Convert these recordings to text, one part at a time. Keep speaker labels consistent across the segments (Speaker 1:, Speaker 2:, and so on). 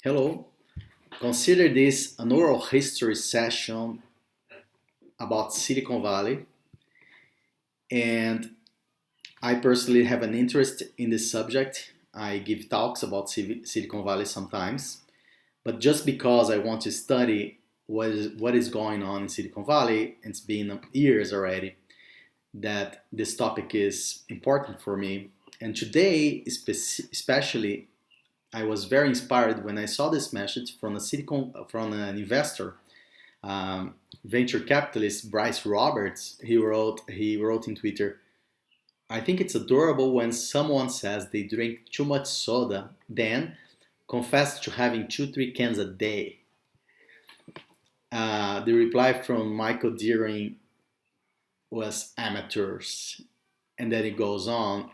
Speaker 1: Hello, consider this an oral history session about Silicon Valley, and I personally have an interest in this subject. I give talks about Silicon Valley sometimes, but just because I want to study what is going on in Silicon Valley, it's been years already that this topic is important for me. And today, especially, I was very inspired when I saw this message from an investor, venture capitalist Bryce Roberts. He wrote in Twitter, "I think it's adorable when someone says they drink too much soda, then confess to having 2-3 cans a day." The reply from Michael Deering was amateurs, and then it goes on.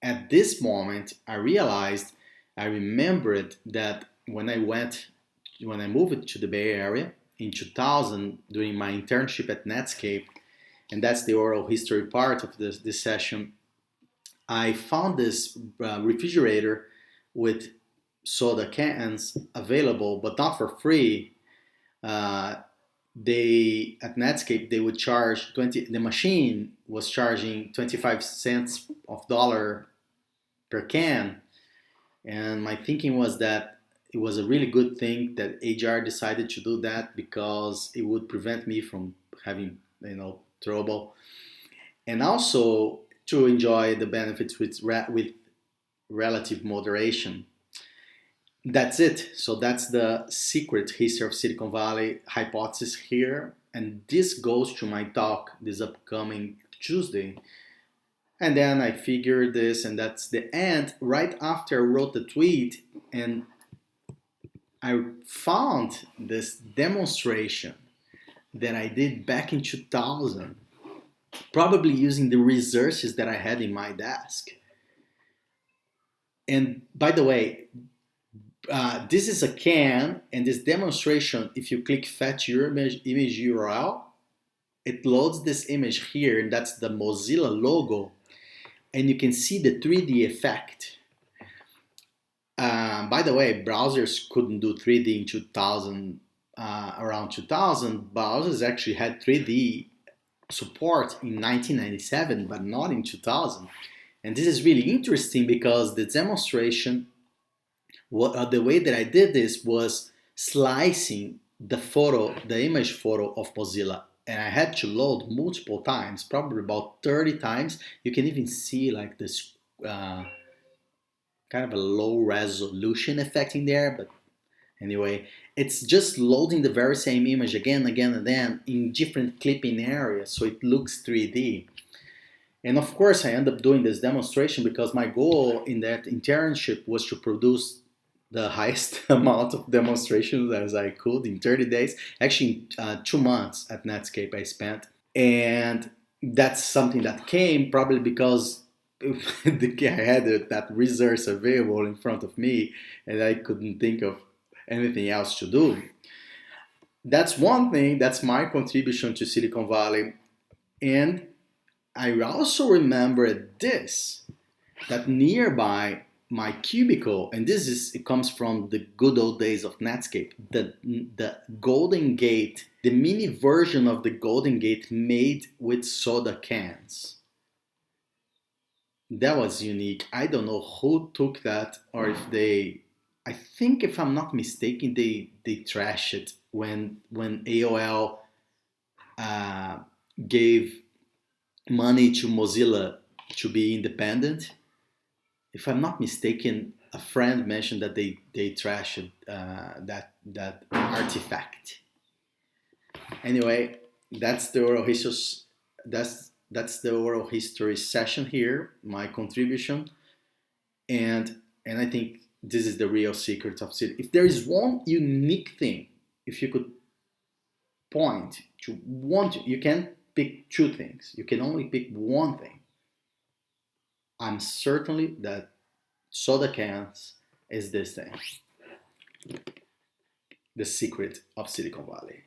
Speaker 1: At this moment, I remembered that when I moved to the Bay Area in 2000 during my internship at Netscape, and that's the oral history part of this session, I found this refrigerator with soda cans available, but not for free. Uh, they at Netscape they would charge 20. The machine was charging 25 cents of dollar per can, and my thinking was that it was a really good thing that HR decided to do that because it would prevent me from having trouble, and also to enjoy the benefits with relative moderation. That's it. So that's the secret history of Silicon Valley hypothesis here, and this goes to my talk this upcoming Tuesday. And then I figured this, and that's the end. Right after I wrote the tweet, and I found this demonstration that I did back in 2000, probably using the resources that I had in my desk. And by the way, this is a can, and this demonstration, if you click fetch your image URL, it loads this image here, and that's the Mozilla logo, and you can see the 3D effect. By the way, browsers couldn't do 3D in 2000. Around 2000, browsers actually had 3D support in 1997, but not in 2000. And this is really interesting because the demonstration, the way that I did this was slicing the image photo of Mozilla, and I had to load multiple times, probably about 30 times. You can even see like this kind of a low resolution effect in there, but anyway, it's just loading the very same image again, again, and then in different clipping areas, so it looks 3D. And of course, I ended up doing this demonstration because my goal in that internship was to produce the highest amount of demonstrations as I could in 30 days. Actually, 2 months at Netscape I spent. And that's something that came probably because I had that resource available in front of me and I couldn't think of anything else to do. That's one thing, that's my contribution to Silicon Valley. And I also remember this, that nearby my cubicle, and it comes from the good old days of Netscape, the Golden Gate, the mini version of the Golden Gate made with soda cans. That was unique. I don't know who took that, or if they. I think, if I'm not mistaken, they trashed it when AOL uh, gave money to Mozilla to be independent. If I'm not mistaken, a friend mentioned that they trashed that artifact. Anyway, that's the oral history. That's the oral history session here. My contribution, and I think this is the real secret of it. If there is one unique thing, if you could point to one, you can pick two things. You can only pick one thing. I'm certainly that soda cans is this thing, the secret of Silicon Valley.